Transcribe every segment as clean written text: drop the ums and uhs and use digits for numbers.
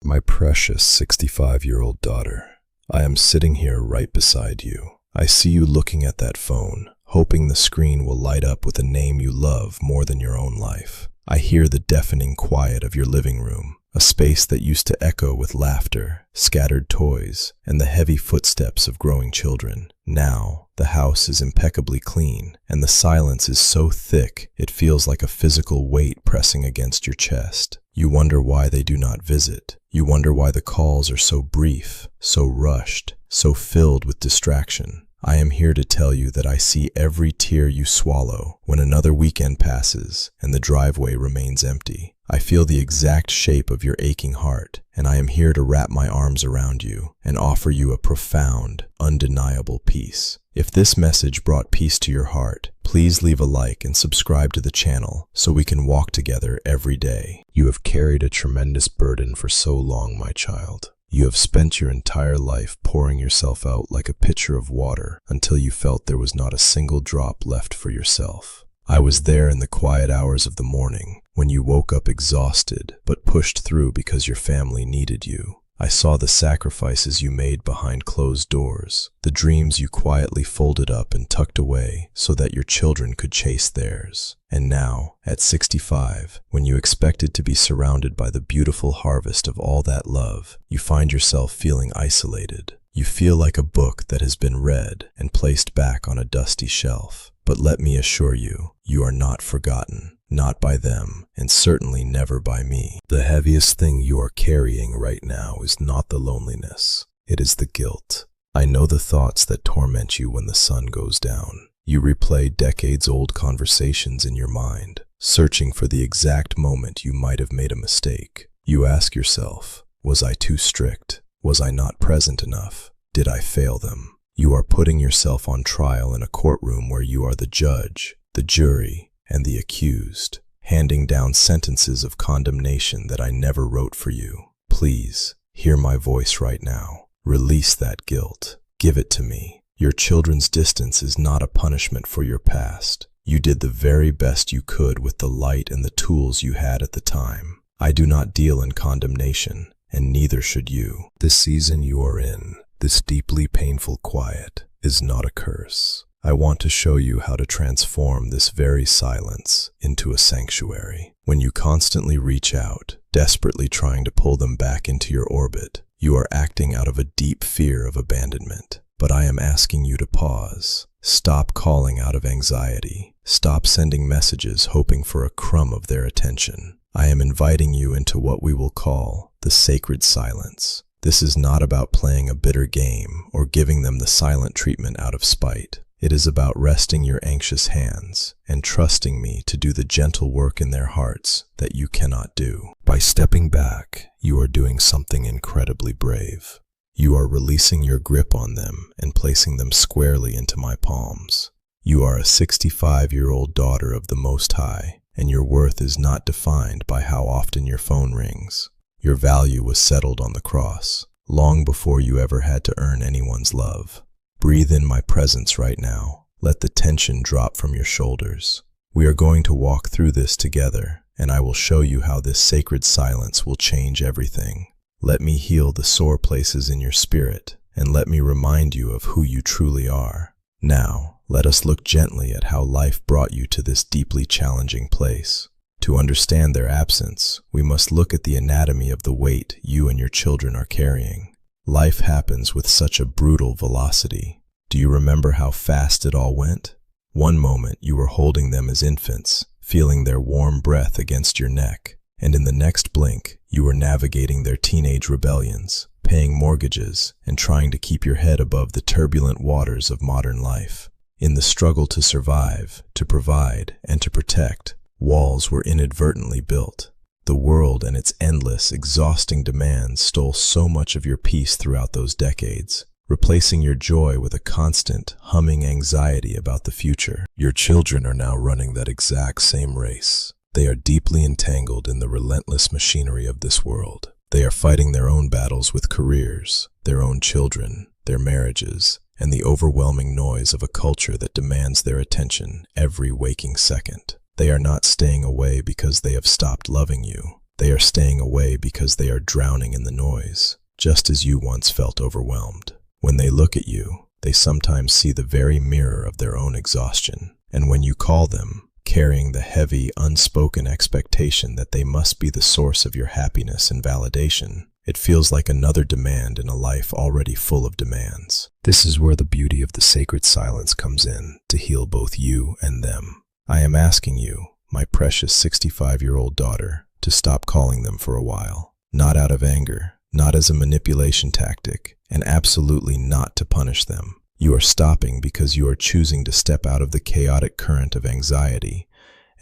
My precious 65-year-old daughter, I am sitting here right beside you. I see you looking at that phone, hoping the screen will light up with a name you love more than your own life. I hear the deafening quiet of your living room, a space that used to echo with laughter, scattered toys, and the heavy footsteps of growing children. Now, the house is impeccably clean, and the silence is so thick it feels like a physical weight pressing against your chest. You wonder why they do not visit. You wonder why the calls are so brief, so rushed, so filled with distraction. I am here to tell you that I see every tear you swallow when another weekend passes and the driveway remains empty. I feel the exact shape of your aching heart, and I am here to wrap my arms around you and offer you a profound, undeniable peace. If this message brought peace to your heart, please leave a like and subscribe to the channel so we can walk together every day. You have carried a tremendous burden for so long, my child. You have spent your entire life pouring yourself out like a pitcher of water until you felt there was not a single drop left for yourself. I was there in the quiet hours of the morning when you woke up exhausted but pushed through because your family needed you. I saw the sacrifices you made behind closed doors, the dreams you quietly folded up and tucked away so that your children could chase theirs. And now, at 65, when you expected to be surrounded by the beautiful harvest of all that love, you find yourself feeling isolated. You feel like a book that has been read and placed back on a dusty shelf. But let me assure you, you are not forgotten. Not by them, and certainly never by me. The heaviest thing you are carrying right now is not the loneliness. It is the guilt. I know the thoughts that torment you when the sun goes down. You replay decades-old conversations in your mind, searching for the exact moment you might have made a mistake. You ask yourself, was I too strict? Was I not present enough? Did I fail them? You are putting yourself on trial in a courtroom where you are the judge, the jury, and the accused, handing down sentences of condemnation that I never wrote for you. Please, hear my voice right now. Release that guilt. Give it to me. Your children's distance is not a punishment for your past. You did the very best you could with the light and the tools you had at the time. I do not deal in condemnation, and neither should you. This season you are in, this deeply painful quiet, is not a curse. I want to show you how to transform this very silence into a sanctuary. When you constantly reach out, desperately trying to pull them back into your orbit, you are acting out of a deep fear of abandonment. But I am asking you to pause. Stop calling out of anxiety. Stop sending messages hoping for a crumb of their attention. I am inviting you into what we will call the sacred silence. This is not about playing a bitter game or giving them the silent treatment out of spite. It is about resting your anxious hands and trusting me to do the gentle work in their hearts that you cannot do. By stepping back, you are doing something incredibly brave. You are releasing your grip on them and placing them squarely into my palms. You are a 65-year-old daughter of the Most High, and your worth is not defined by how often your phone rings. Your value was settled on the cross, long before you ever had to earn anyone's love. Breathe in my presence right now. Let the tension drop from your shoulders. We are going to walk through this together, and I will show you how this sacred silence will change everything. Let me heal the sore places in your spirit, and let me remind you of who you truly are. Now, let us look gently at how life brought you to this deeply challenging place. To understand their absence, we must look at the anatomy of the weight you and your children are carrying. Life happens with such a brutal velocity. Do you remember how fast it all went? One moment you were holding them as infants, feeling their warm breath against your neck, and in the next blink, you were navigating their teenage rebellions, paying mortgages, and trying to keep your head above the turbulent waters of modern life. In the struggle to survive, to provide, and to protect, walls were inadvertently built. The world and its endless, exhausting demands stole so much of your peace throughout those decades, replacing your joy with a constant, humming anxiety about the future. Your children are now running that exact same race. They are deeply entangled in the relentless machinery of this world. They are fighting their own battles with careers, their own children, their marriages, and the overwhelming noise of a culture that demands their attention every waking second. They are not staying away because they have stopped loving you. They are staying away because they are drowning in the noise, just as you once felt overwhelmed. When they look at you, they sometimes see the very mirror of their own exhaustion. And when you call them, carrying the heavy, unspoken expectation that they must be the source of your happiness and validation, it feels like another demand in a life already full of demands. This is where the beauty of the sacred silence comes in to heal both you and them. I am asking you, my precious 65-year-old daughter, to stop calling them for a while. Not out of anger, not as a manipulation tactic, and absolutely not to punish them. You are stopping because you are choosing to step out of the chaotic current of anxiety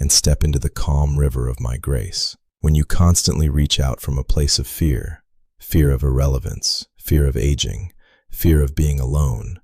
and step into the calm river of my grace. When you constantly reach out from a place of fear of irrelevance, fear of aging, fear of being alone,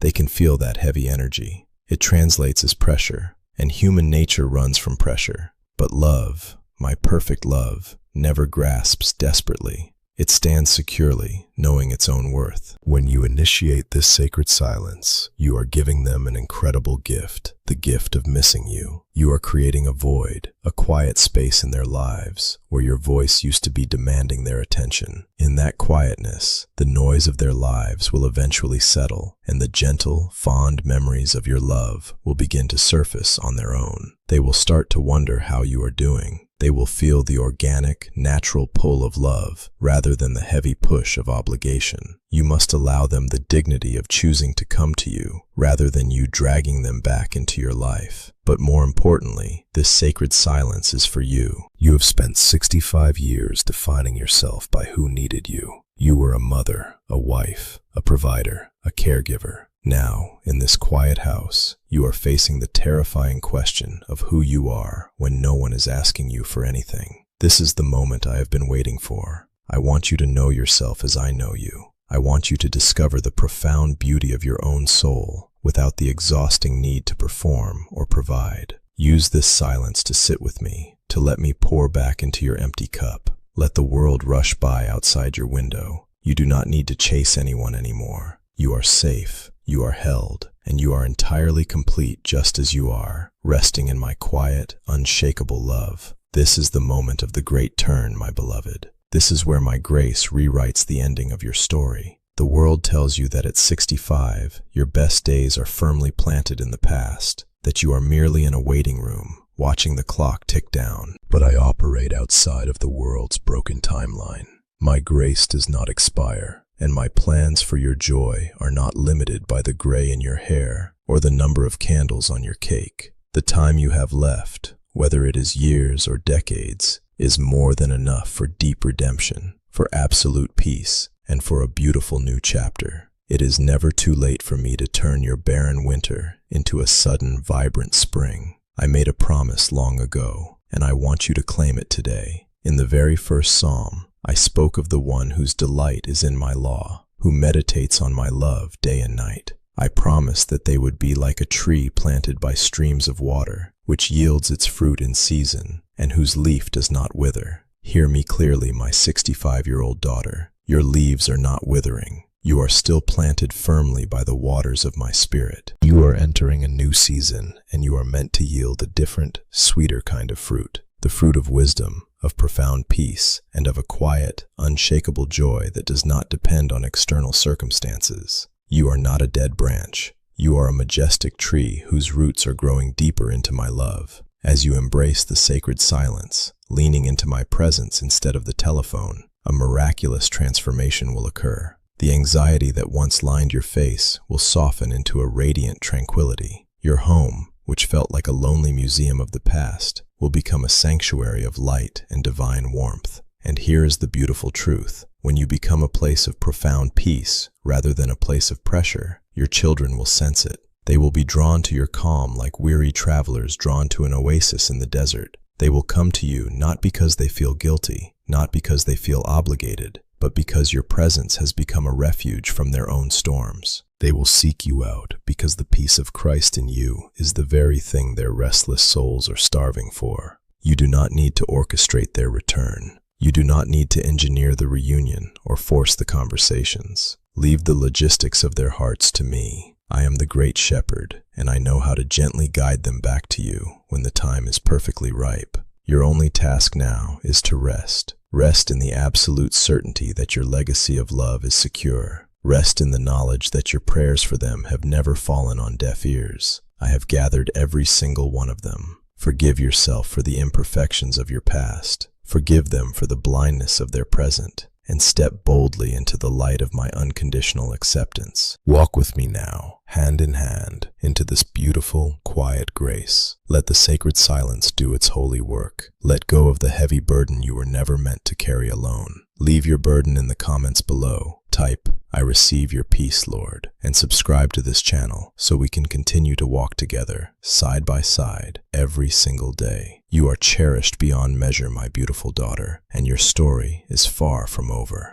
they can feel that heavy energy. It translates as pressure, and human nature runs from pressure. But love, my perfect love, never grasps desperately. It stands securely, knowing its own worth. When you initiate this sacred silence, you are giving them an incredible gift, the gift of missing you. You are creating a void, a quiet space in their lives, where your voice used to be demanding their attention. In that quietness, the noise of their lives will eventually settle, and the gentle, fond memories of your love will begin to surface on their own. They will start to wonder how you are doing. They will feel the organic, natural pull of love rather than the heavy push of obligation. You must allow them the dignity of choosing to come to you rather than you dragging them back into your life. But more importantly, this sacred silence is for you. You have spent 65 years defining yourself by who needed you. You were a mother, a wife, a provider, a caregiver. Now, in this quiet house, you are facing the terrifying question of who you are when no one is asking you for anything. This is the moment I have been waiting for. I want you to know yourself as I know you. I want you to discover the profound beauty of your own soul without the exhausting need to perform or provide. Use this silence to sit with me, to let me pour back into your empty cup. Let the world rush by outside your window. You do not need to chase anyone anymore. You are safe. You are held, and you are entirely complete just as you are, resting in my quiet, unshakable love. This is the moment of the great turn, my beloved. This is where my grace rewrites the ending of your story. The world tells you that at 65, your best days are firmly planted in the past, that you are merely in a waiting room, watching the clock tick down. But I operate outside of the world's broken timeline. My grace does not expire. And my plans for your joy are not limited by the gray in your hair or the number of candles on your cake. The time you have left, whether it is years or decades, is more than enough for deep redemption, for absolute peace, and for a beautiful new chapter. It is never too late for me to turn your barren winter into a sudden, vibrant spring. I made a promise long ago, and I want you to claim it today. In the very first psalm, I spoke of the one whose delight is in my law, who meditates on my love day and night. I promised that they would be like a tree planted by streams of water, which yields its fruit in season, and whose leaf does not wither. Hear me clearly, my 65-year-old daughter. Your leaves are not withering. You are still planted firmly by the waters of my spirit. You are entering a new season, and you are meant to yield a different, sweeter kind of fruit. The fruit of wisdom, of profound peace, and of a quiet, unshakable joy that does not depend on external circumstances. You are not a dead branch. You are a majestic tree whose roots are growing deeper into my love. As you embrace the sacred silence, leaning into my presence instead of the telephone, a miraculous transformation will occur. The anxiety that once lined your face will soften into a radiant tranquility. Your home, which felt like a lonely museum of the past, will become a sanctuary of light and divine warmth. And here is the beautiful truth. When you become a place of profound peace rather than a place of pressure, your children will sense it. They will be drawn to your calm like weary travelers drawn to an oasis in the desert. They will come to you not because they feel guilty, not because they feel obligated, but because your presence has become a refuge from their own storms. They will seek you out because the peace of Christ in you is the very thing their restless souls are starving for. You do not need to orchestrate their return. You do not need to engineer the reunion or force the conversations. Leave the logistics of their hearts to me. I am the great shepherd, and I know how to gently guide them back to you when the time is perfectly ripe. Your only task now is to rest. Rest in the absolute certainty that your legacy of love is secure. Rest in the knowledge that your prayers for them have never fallen on deaf ears. I have gathered every single one of them. Forgive yourself for the imperfections of your past. Forgive them for the blindness of their present, and step boldly into the light of my unconditional acceptance. Walk with me now, hand in hand, into this beautiful, quiet grace. Let the sacred silence do its holy work. Let go of the heavy burden you were never meant to carry alone. Leave your burden in the comments below. Type, "I receive your peace, Lord," and subscribe to this channel so we can continue to walk together, side by side, every single day. You are cherished beyond measure, my beautiful daughter, and your story is far from over.